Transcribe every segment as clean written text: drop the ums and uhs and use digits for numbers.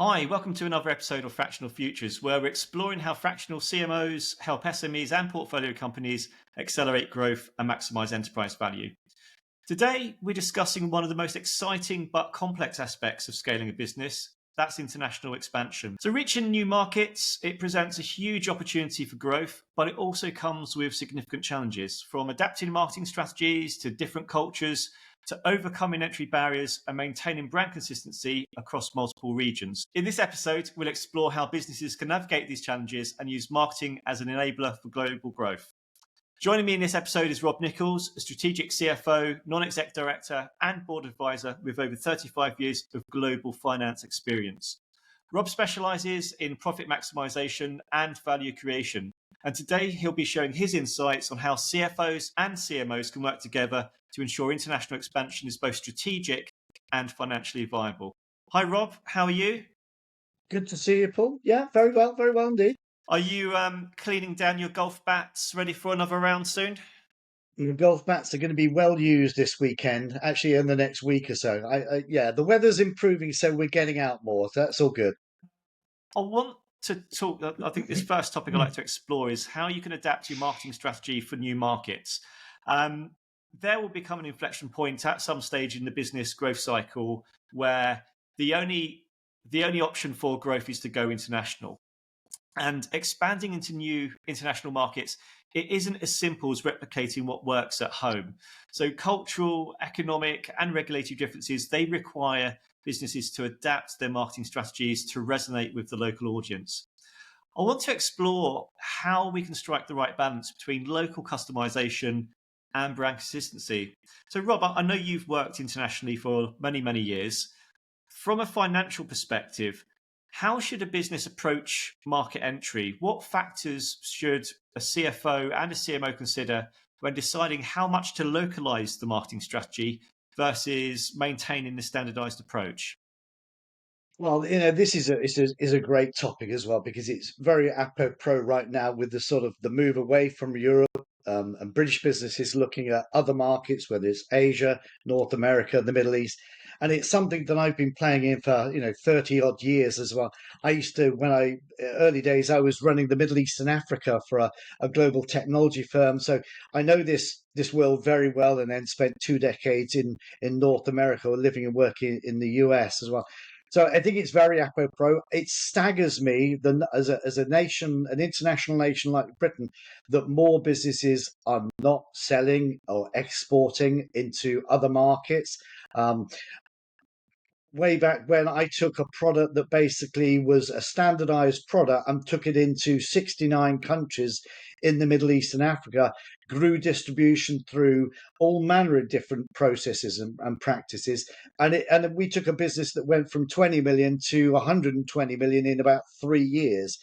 Hi, welcome to another episode of Fractional Futures, where we're exploring how fractional CMOs help SMEs and portfolio companies accelerate growth and maximize enterprise value. Today, we're discussing one of the most exciting but complex aspects of scaling a business. That's international expansion. So reaching new markets, it presents a huge opportunity for growth, but it also comes with significant challenges, from adapting marketing strategies to different cultures, to overcoming entry barriers and maintaining brand consistency across multiple regions. In this episode, we'll explore how businesses can navigate these challenges and use marketing as an enabler for global growth. Joining me in this episode is Rob Nicholls, a strategic CFO, non-exec director and board advisor with over 35 years of global finance experience. Rob specializes in profit maximization and value creation. And today he'll be sharing his insights on how CFOs and CMOs can work together to ensure international expansion is both strategic and financially viable. Hi, Rob. How are you? Good to see you, Paul. Yeah, very well indeed. Are you cleaning down your golf bats, ready for another round soon? The golf bats are going to be well used this weekend, actually in the next week or so. Yeah, the weather's improving, so we're getting out more. So that's all good. I want to talk, I think this first topic I'd like to explore is how you can adapt your marketing strategy for new markets. There will become an inflection point at some stage in the business growth cycle where the only option for growth is to go international. And expanding into new international markets, it isn't as simple as replicating what works at home. So cultural, economic, and regulatory differences, they require businesses to adapt their marketing strategies to resonate with the local audience. I want to explore how we can strike the right balance between local customization and brand consistency. So, Rob, I know you've worked internationally for many, many years. From a financial perspective, how should a business approach market entry? What factors should a CFO and a CMO consider when deciding how much to localize the marketing strategy versus maintaining the standardized approach? Well, this is a great topic as well because it's very apropos right now with the sort of the move away from Europe and British businesses looking at other markets, whether it's Asia, North America, the Middle East. And it's something that I've been playing in for 30 odd years as well. I used to, early days, I was running the Middle East and Africa for a global technology firm, so I know this world very well. And then spent 2 decades in North America, living and working in the US as well. So I think it's very apropos. It staggers me as a nation, an international nation like Britain, that more businesses are not selling or exporting into other markets. Um, Way back when, I took a product that basically was a standardized product and took it into 69 countries in the Middle East and Africa, grew distribution through all manner of different processes and practices. And we took a business that went from 20 million to 120 million in about 3 years.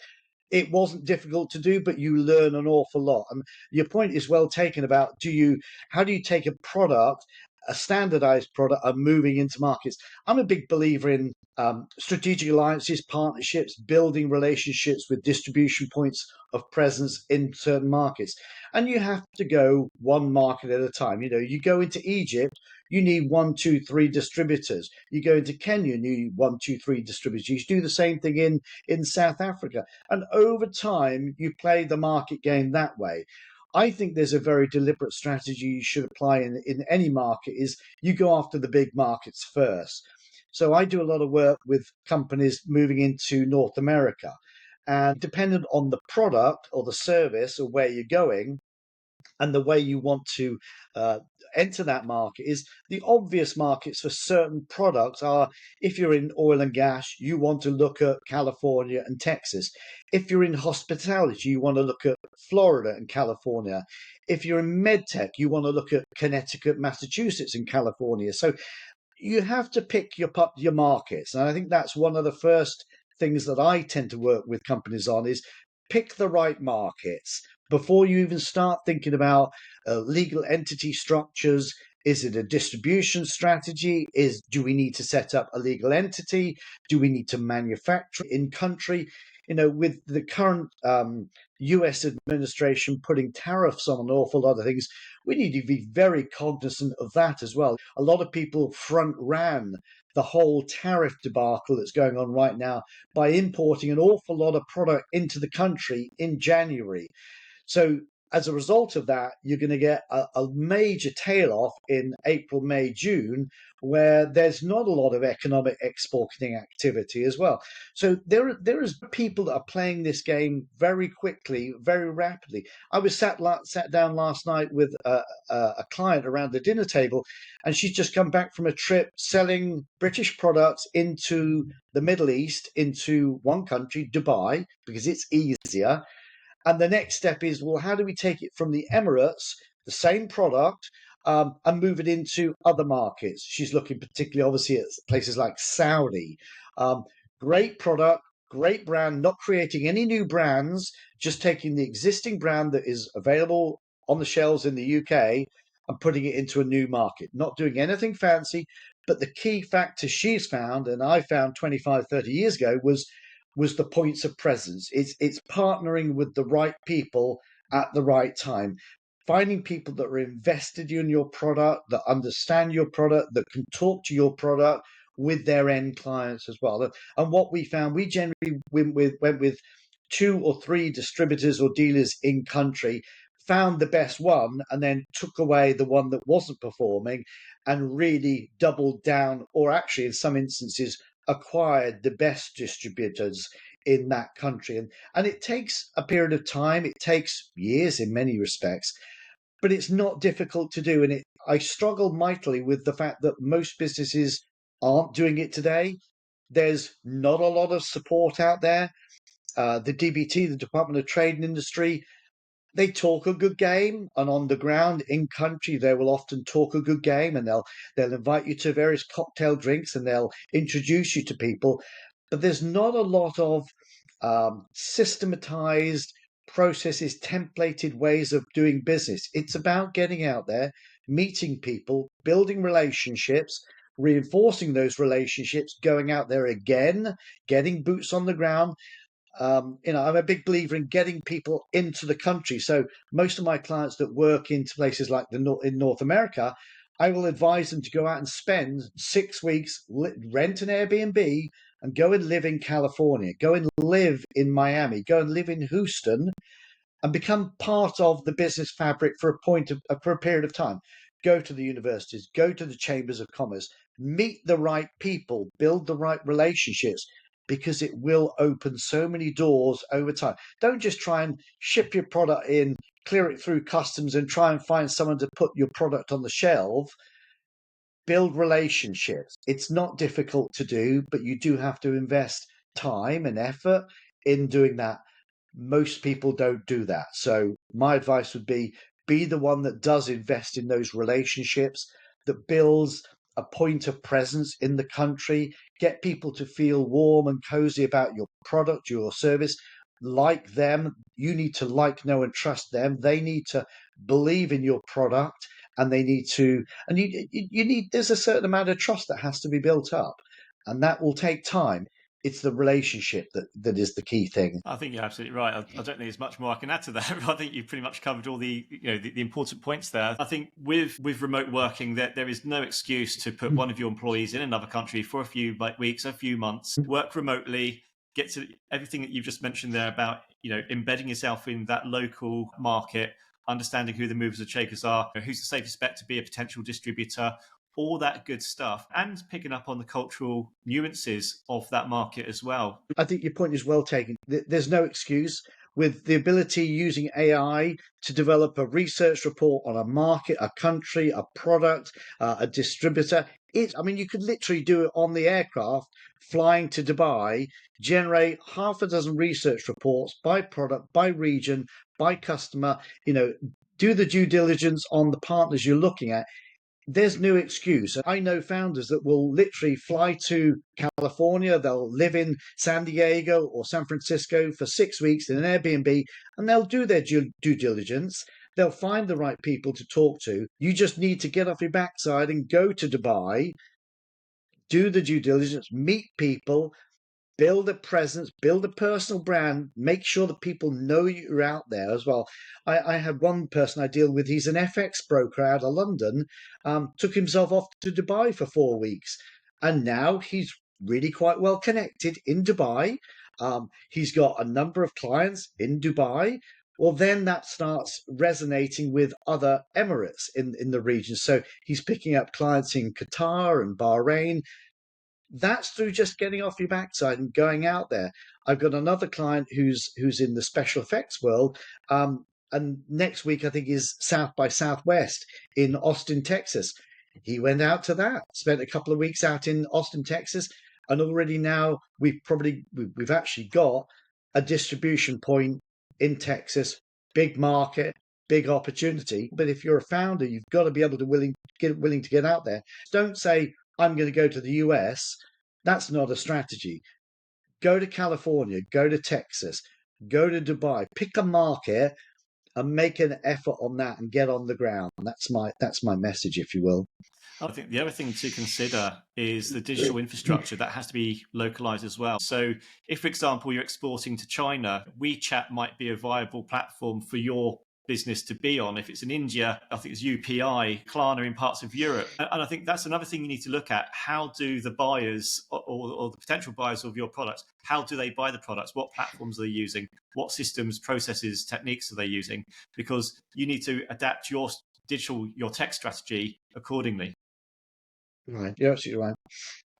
It wasn't difficult to do, but you learn an awful lot. And your point is well taken about how do you take a product, a standardized product, and moving into markets? I'm a big believer in strategic alliances, partnerships, building relationships with distribution points of presence in certain markets. And you have to go one market at a time. You go into Egypt, you need 1, 2, 3 distributors. You go into Kenya, you need 1, 2, 3 distributors. You do the same thing in South Africa. And over time, you play the market game that way. I think there's a very deliberate strategy you should apply in any market is you go after the big markets first. So I do a lot of work with companies moving into North America. And dependent on the product or the service or where you're going, and the way you want to enter that market is the obvious markets for certain products are, if you're in oil and gas, you want to look at California and Texas. If you're in hospitality, you want to look at Florida and California. If you're in medtech, you want to look at Connecticut, Massachusetts, and California. So you have to pick your markets. And I think that's one of the first things that I tend to work with companies on is pick the right markets before you even start thinking about legal entity structures. Is it a distribution strategy? Do we need to set up a legal entity? Do we need to manufacture in country? With the current US administration putting tariffs on an awful lot of things, we need to be very cognizant of that as well. A lot of people front ran the whole tariff debacle that's going on right now by importing an awful lot of product into the country in January. So as a result of that, you're going to get a major tail off in April, May, June, where there's not a lot of economic exporting activity as well. So there is people that are playing this game very quickly, very rapidly. I was sat down last night with a client around the dinner table, and she's just come back from a trip selling British products into the Middle East, into one country, Dubai, because it's easier. And the next step is, well, how do we take it from the Emirates, the same product, and move it into other markets? She's looking particularly, obviously, at places like Saudi. Um, Great product, great brand, not creating any new brands, just taking the existing brand that is available on the shelves in the UK and putting it into a new market, not doing anything fancy. But the key factor she's found, and I found 25, 30 years ago, was the points of presence. It's partnering with the right people at the right time, finding people that are invested in your product, that understand your product, that can talk to your product with their end clients as well. And what we found, we generally went with 2 or 3 distributors or dealers in country, found the best one, and then took away the one that wasn't performing and really doubled down, or actually in some instances acquired the best distributors in that country. And it takes a period of time, it takes years in many respects, but it's not difficult to do. And I struggle mightily with the fact that most businesses aren't doing it today. There's not a lot of support out there. The DBT, the Department of Trade and Industry, they talk a good game, and on the ground in country they will often talk a good game, and they'll invite you to various cocktail drinks and they'll introduce you to people, but there's not a lot of systematized processes, templated ways of doing business. It's about getting out there, meeting people, building relationships, reinforcing those relationships, going out there again, getting boots on the ground. I'm a big believer in getting people into the country. So most of my clients that work into places like in North America, I will advise them to go out and spend 6 weeks, rent an Airbnb, and go and live in California, go and live in Miami, go and live in Houston, and become part of the business fabric for for a period of time. Go to the universities, go to the chambers of commerce, meet the right people, build the right relationships, because it will open so many doors over time. Don't just try and ship your product in, clear it through customs, and try and find someone to put your product on the shelf. Build relationships. It's not difficult to do, but you do have to invest time and effort in doing that. Most people don't do that. So my advice would be the one that does invest in those relationships, that builds a point of presence in the country, get people to feel warm and cozy about your product, your service, like them. You need to like, know, and trust them. They need to believe in your product, and they need to, and you need, there's a certain amount of trust that has to be built up, and that will take time. It's the relationship that is the key thing. I think you're absolutely right. I don't think there's much more I can add to that. I think you've pretty much covered all the important points there. I think with remote working, there is no excuse to put one of your employees in another country for a few weeks, a few months, work remotely, get to everything that you've just mentioned there about embedding yourself in that local market, understanding who the movers and shakers are, who's the safest bet to be a potential distributor, all that good stuff, and picking up on the cultural nuances of that market as well. I think your point is well taken. There's no excuse. With the ability using AI to develop a research report on a market, a country, a product, a distributor, you could literally do it on the aircraft flying to Dubai, generate half a dozen research reports by product, by region, by customer, do the due diligence on the partners you're looking at. There's no excuse. I know founders that will literally fly to California, they'll live in San Diego or San Francisco for 6 weeks in an Airbnb, and they'll do their due diligence. They'll find the right people to talk to. You just need to get off your backside and go to Dubai, do the due diligence, meet people, build a presence, build a personal brand, make sure that people know you're out there as well. I had one person I deal with, he's an FX broker out of London, took himself off to Dubai for 4 weeks. And now he's really quite well connected in Dubai. He's got a number of clients in Dubai. Well, then that starts resonating with other emirates in the region. So he's picking up clients in Qatar and Bahrain. That's through just getting off your backside and going out there. I've got another client who's in the special effects world, and next week I think is South by Southwest in Austin, Texas. He went out to that, spent a couple of weeks out in Austin, Texas, and already now we've actually got a distribution point in Texas, big market, big opportunity. But if you're a founder, you've got to be able to willing to get out there. Don't say I'm going to go to the US. That's not a strategy. Go to California, go to Texas, go to Dubai, pick a market and make an effort on that and get on the ground. That's my message, if you will. I think the other thing to consider is the digital infrastructure that has to be localized as well. So, if, for example, you're exporting to China, WeChat might be a viable platform for your business to be on. If it's in India, I think it's UPI, Klarna in parts of Europe. And I think that's another thing you need to look at. How do the buyers or the potential buyers of your products, how do they buy the products? What platforms are they using? What systems, processes, techniques are they using? Because you need to adapt your tech strategy accordingly. Right, you're absolutely right.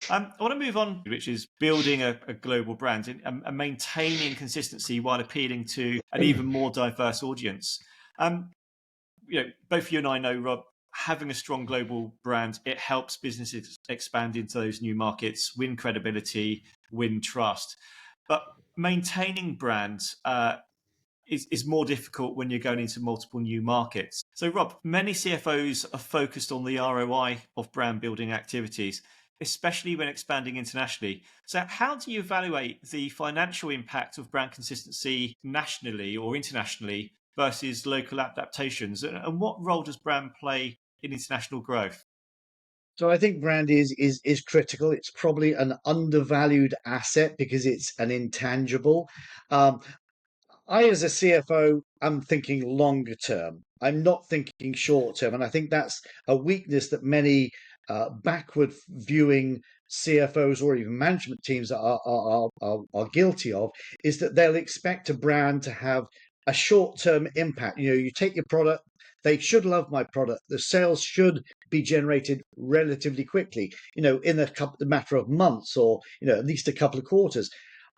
I want to move on, which is building a global brand and maintaining consistency while appealing to an even more diverse audience. Both you and I know, Rob, having a strong global brand, it helps businesses expand into those new markets, win credibility, win trust. But maintaining brands is more difficult when you're going into multiple new markets. So, Rob, many CFOs are focused on the ROI of brand building activities, especially when expanding internationally. So, how do you evaluate the financial impact of brand consistency nationally or internationally versus local adaptations? And what role does brand play in international growth? So I think brand is critical. It's probably an undervalued asset because it's an intangible. Um, as a CFO, I'm thinking longer term. I'm not thinking short term, and I think that's a weakness that many backward viewing CFOs or even management teams are guilty of. Is that they'll expect a brand to have a short term impact. You take your product. They should love my product. The sales should be generated relatively quickly. In the matter of months or at least a couple of quarters.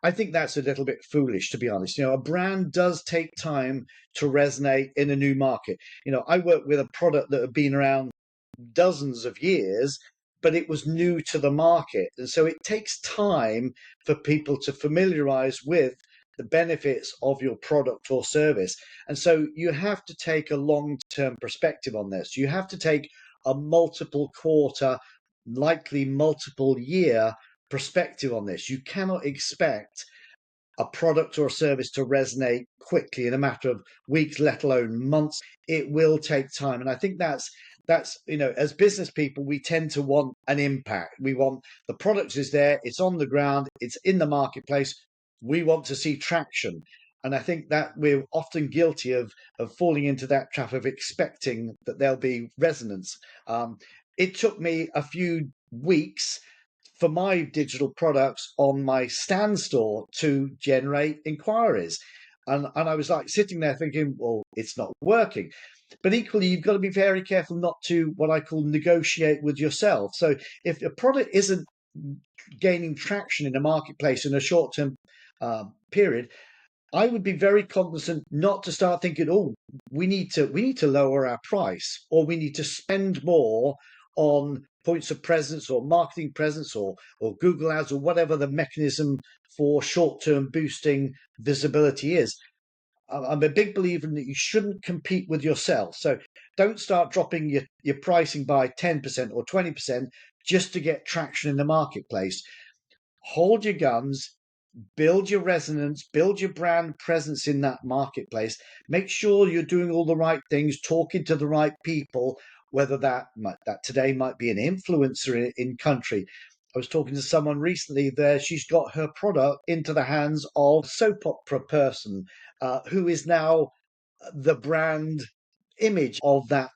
I think that's a little bit foolish, to be honest. A brand does take time to resonate in a new market. I work with a product that had been around dozens of years, but it was new to the market. And so it takes time for people to familiarize with the benefits of your product or service. And so you have to take a long term perspective on this. You have to take a multiple quarter, likely multiple year perspective on this. You cannot expect a product or a service to resonate quickly in a matter of weeks, let alone months. It will take time. And I think that's as business people, we tend to want an impact. We want the product is there, it's on the ground, it's in the marketplace. We want to see traction. And I think that we're often guilty of falling into that trap of expecting that there'll be resonance. It took me a few weeks for my digital products on my stand store to generate inquiries. And I was like sitting there thinking, well, it's not working. But equally, you've got to be very careful not to what I call negotiate with yourself. So if a product isn't gaining traction in the marketplace in a short term period, I would be very cognizant not to start thinking, oh, we need to lower our price or we need to spend more on points of presence or marketing presence or Google ads or whatever the mechanism for short-term boosting visibility is. I'm a big believer in that you shouldn't compete with yourself. So don't start dropping your pricing by 10% or 20% just to get traction in the marketplace. Hold your guns, build your resonance, build your brand presence in that marketplace. Make sure you're doing all the right things, talking to the right people, whether that today might be an influencer in country. I was talking to someone recently there. She's got her product into the hands of a soap opera person who is now the brand image of that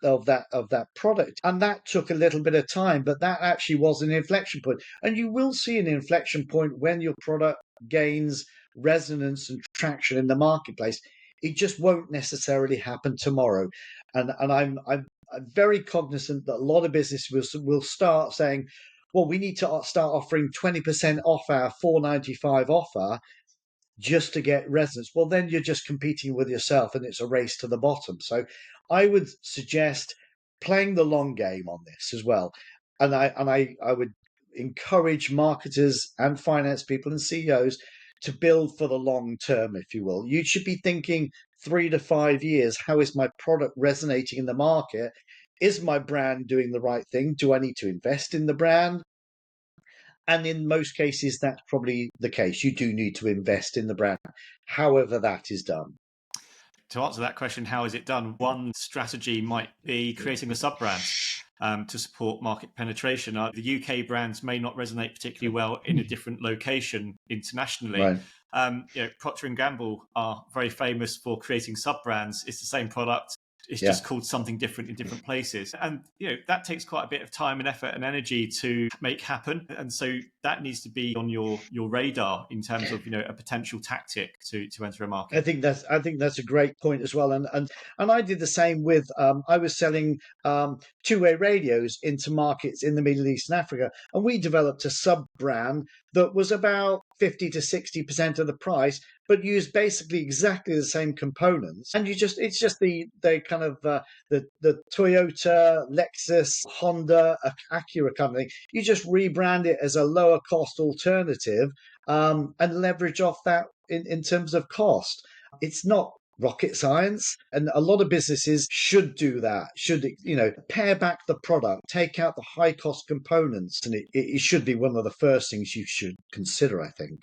product, and that took a little bit of time, but that actually was an inflection point. And you will see an inflection point when your product gains resonance and traction in the marketplace. It just won't necessarily happen tomorrow, and I'm very cognizant that a lot of businesses will start saying, well, we need to start offering 20% off our 4.95 offer just to get resonance. Well, then you're just competing with yourself and it's a race to the bottom. So I would suggest playing the long game on this as well. And I would encourage marketers and finance people and CEOs to build for the long term, if you will. You should be thinking 3 to 5 years. How is my product resonating in the market? Is my brand doing the right thing? Do I need to invest in the brand? And in most cases, that's probably the case. You do need to invest in the brand, however that is done. To answer that question, how is it done? One strategy might be creating a sub-brand to support market penetration. The UK brands may not resonate particularly well in a different location internationally. Right. Procter & Gamble are very famous for creating sub-brands. It's the same product. It's Yeah. just called something different in different places. And that takes quite a bit of time and effort and energy to make happen. And so that needs to be on your radar in terms of a potential tactic to enter a market. I think that's a great point as well. And I did the same with I was selling two-way radios into markets in the Middle East and Africa, and we developed a sub brand that was about 50 to 60% of the price, but used basically exactly the same components. And it's just the kind of the Toyota, Lexus, Honda, Acura company. You just rebrand it as a lower cost alternative and leverage off that in terms of cost. It's not rocket science, and a lot of businesses should do that, should pare back the product, take out the high cost components, and it should be one of the first things you should consider, I think.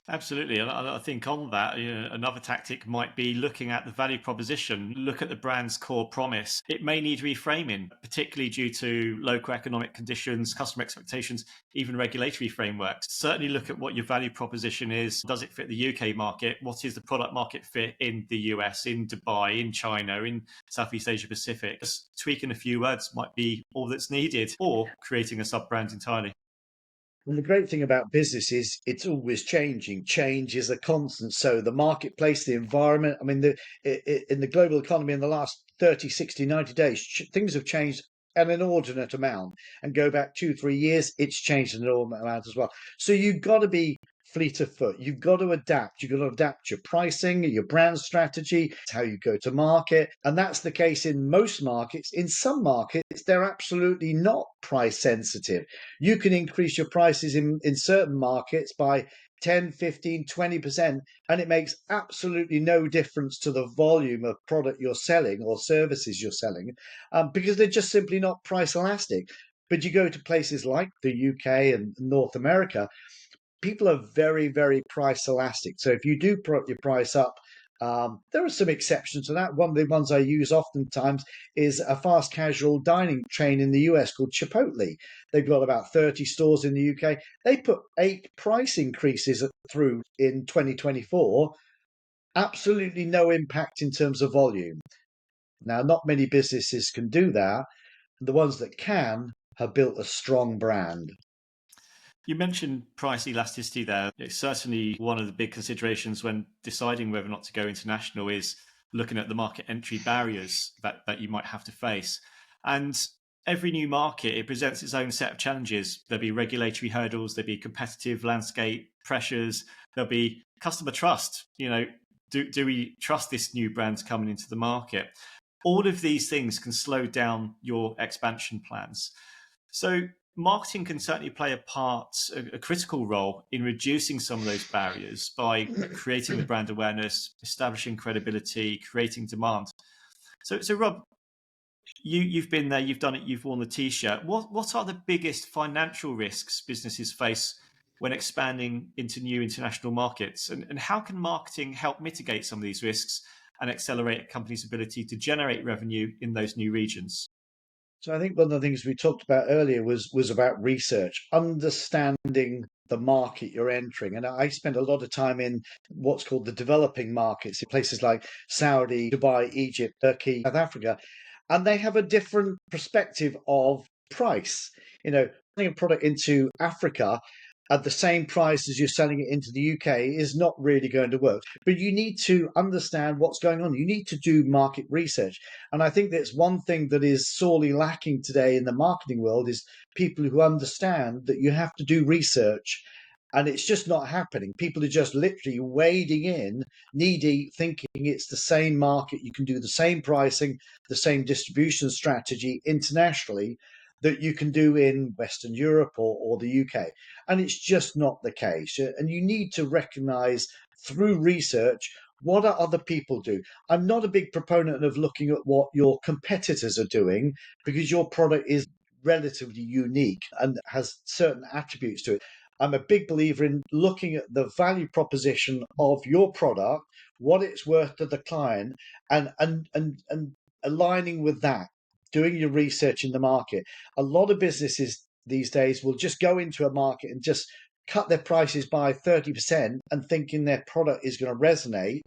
Absolutely. And I think on that, another tactic might be looking at the value proposition, look at the brand's core promise. It may need reframing, particularly due to local economic conditions, customer expectations, even regulatory frameworks. Certainly look at what your value proposition is. Does it fit the UK market? What is the product market fit in the US, in Dubai, in China, in Southeast Asia Pacific? Just tweaking a few words might be all that's needed, or creating a sub-brand entirely. And the great thing about business is it's always changing. Change is a constant. So the marketplace, the environment, I mean, in the global economy in the last 30, 60, 90 days, things have changed an inordinate amount. And go back 2, 3 years, it's changed an inordinate amount as well. So you've got to be fleet of foot. You've got to adapt. You've got to adapt your pricing, your brand strategy, how you go to market. And that's the case in most markets. In some markets, they're absolutely not price sensitive. You can increase your prices in certain markets by 10, 15, 20%, and it makes absolutely no difference to the volume of product you're selling or services you're selling because they're just simply not price elastic. But you go to places like the UK and North America, people are very, very price elastic. So if you do put your price up, there are some exceptions to that. One of the ones I use oftentimes is a fast casual dining chain in the US called Chipotle. They've got about 30 stores in the UK. They put 8 price increases through in 2024. Absolutely no impact in terms of volume. Now, not many businesses can do that. The ones that can have built a strong brand. You mentioned price elasticity there. It's certainly one of the big considerations when deciding whether or not to go international is looking at the market entry barriers that you might have to face. And every new market, it presents its own set of challenges. There'll be regulatory hurdles, there'll be competitive landscape pressures, there'll be customer trust. Do we trust this new brand coming into the market? All of these things can slow down your expansion plans. So marketing can certainly play a critical role in reducing some of those barriers by creating the brand awareness, establishing credibility, creating demand. So Rob, you've been there, you've done it, you've worn the t-shirt. What are the biggest financial risks businesses face when expanding into new international markets? And how can marketing help mitigate some of these risks and accelerate a company's ability to generate revenue in those new regions? So I think one of the things we talked about earlier was about research, understanding the market you're entering. And I spend a lot of time in what's called the developing markets, in places like Saudi, Dubai, Egypt, Turkey, South Africa, and they have a different perspective of price. Selling a product into Africa at the same price as you're selling it into the UK is not really going to work. But you need to understand what's going on. You need to do market research. And I think that's one thing that is sorely lacking today in the marketing world is people who understand that you have to do research. And it's just not happening. People are just literally wading in, knee deep, thinking it's the same market. You can do the same pricing, the same distribution strategy internationally that you can do in Western Europe or the UK. And it's just not the case. And you need to recognize through research what are other people do. I'm not a big proponent of looking at what your competitors are doing because your product is relatively unique and has certain attributes to it. I'm a big believer in looking at the value proposition of your product, what it's worth to the client, and aligning with that, doing your research in the market. A lot of businesses these days will just go into a market and just cut their prices by 30% and thinking their product is going to resonate.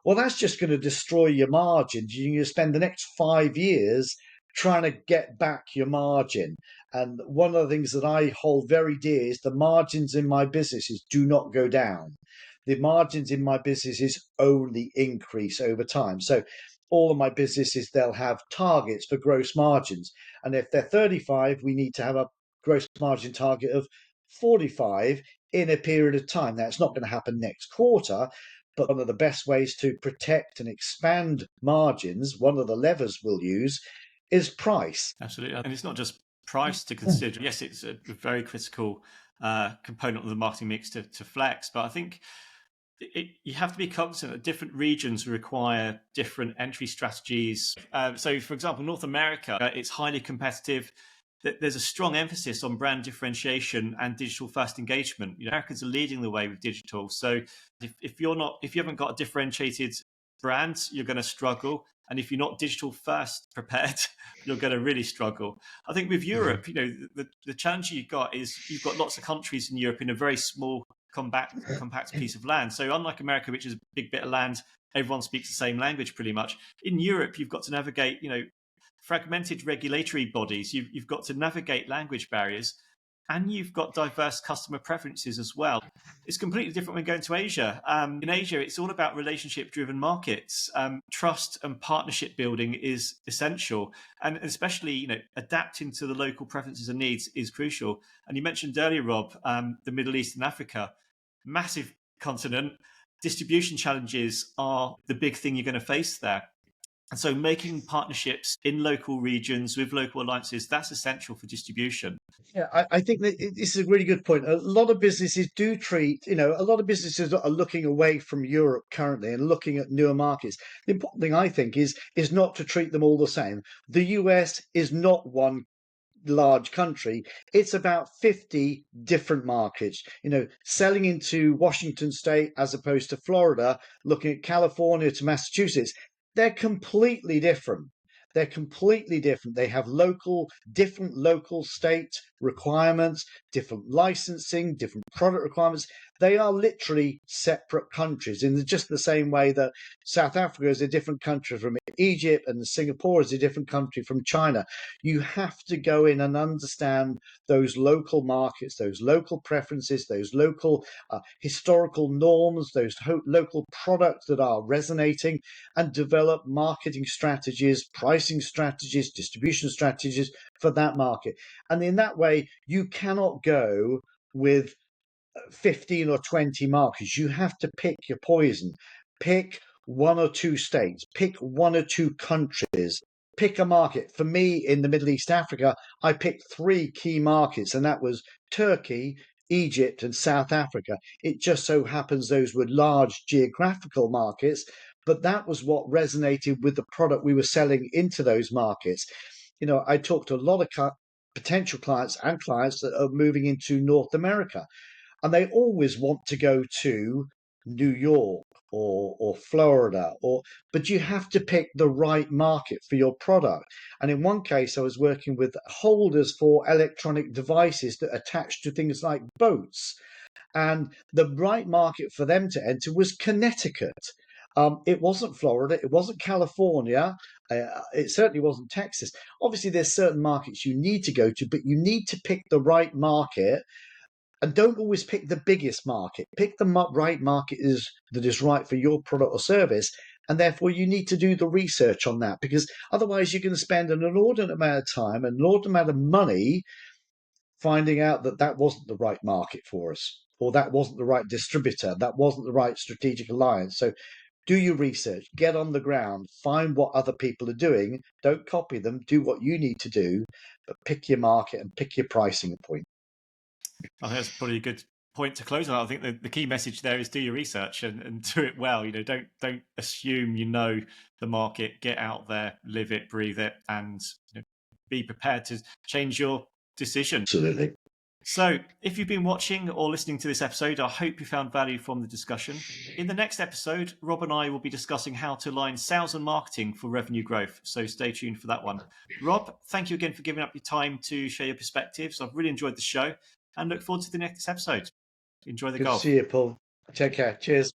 Well, that's just going to destroy your margins. You're going to spend the next 5 years trying to get back your margin. And one of the things that I hold very dear is the margins in my businesses do not go down. The margins in my businesses only increase over time. So all of my businesses, they'll have targets for gross margins. And if they're 35, we need to have a gross margin target of 45 in a period of time. Now, it's not going to happen next quarter, but one of the best ways to protect and expand margins, one of the levers we'll use, is price. Absolutely. And it's not just price to consider. Yes, it's a very critical component of the marketing mix to flex, but I think you have to be cognizant that different regions require different entry strategies. So, for example, North America, it's highly competitive. There's a strong emphasis on brand differentiation and digital first engagement. Americans are leading the way with digital. So if you haven't got a differentiated brand, you're going to struggle. And if you're not digital first prepared, you're going to really struggle. I think with Europe, the challenge you've got is you've got lots of countries in Europe in a very small, compact piece of land. So unlike America, which is a big bit of land, everyone speaks the same language pretty much. In Europe, you've got to navigate, fragmented regulatory bodies. You've got to navigate language barriers, and you've got diverse customer preferences as well. It's completely different when going to Asia. In Asia, it's all about relationship-driven markets. Trust and partnership building is essential, and especially adapting to the local preferences and needs is crucial. And you mentioned earlier, Rob, the Middle East and Africa, massive continent. Distribution challenges are the big thing you're going to face there. And so making partnerships in local regions with local alliances, that's essential for distribution. Yeah, I think that this is a really good point. A lot of businesses do treat, a lot of businesses are looking away from Europe currently and looking at newer markets. The important thing I think is not to treat them all the same. The US is not one large country. It's about 50 different markets, selling into Washington state as opposed to Florida, looking at California to Massachusetts. They're completely different. They're completely different. They have different local state requirements, different licensing, different product requirements. They are literally separate countries in just the same way that South Africa is a different country from Egypt and Singapore is a different country from China. You have to go in and understand those local markets, those local preferences, those local historical norms, those local products that are resonating, and develop marketing strategies, pricing strategies, distribution strategies for that market. And in that way, you cannot go with 15 or 20 markets. You have to pick your poison. Pick one or two states, pick one or two countries, pick a market. For me, in the Middle East, Africa, I picked three key markets, and that was Turkey, Egypt, and South Africa. It just so happens those were large geographical markets, but that was what resonated with the product we were selling into those markets. I talked to a lot of potential clients and clients that are moving into North America, and they always want to go to New York or Florida, but you have to pick the right market for your product. And in one case, I was working with holders for electronic devices that attach to things like boats. And the right market for them to enter was Connecticut. It wasn't Florida, it wasn't California, it certainly wasn't Texas. Obviously, there's certain markets you need to go to, but you need to pick the right market and don't always pick the biggest market. Pick the right market that is right for your product or service. And therefore, you need to do the research on that because otherwise, you're going to spend an inordinate amount of time, an inordinate amount of money finding out that that wasn't the right market for us, or that wasn't the right distributor, that wasn't the right strategic alliance. So do your research, get on the ground, find what other people are doing. Don't copy them, do what you need to do, but pick your market and pick your pricing point. I think that's probably a good point to close on. I think the key message there is do your research and do it well. Don't assume you know the market. Get out there, live it, breathe it, and be prepared to change your decision. Absolutely. So, if you've been watching or listening to this episode, I hope you found value from the discussion. In the next episode, Rob and I will be discussing how to align sales and marketing for revenue growth. So, stay tuned for that one. Rob, thank you again for giving up your time to share your perspectives. I've really enjoyed the show and look forward to the next episode. Enjoy the Good golf. to see you, Paul. Take care. Cheers.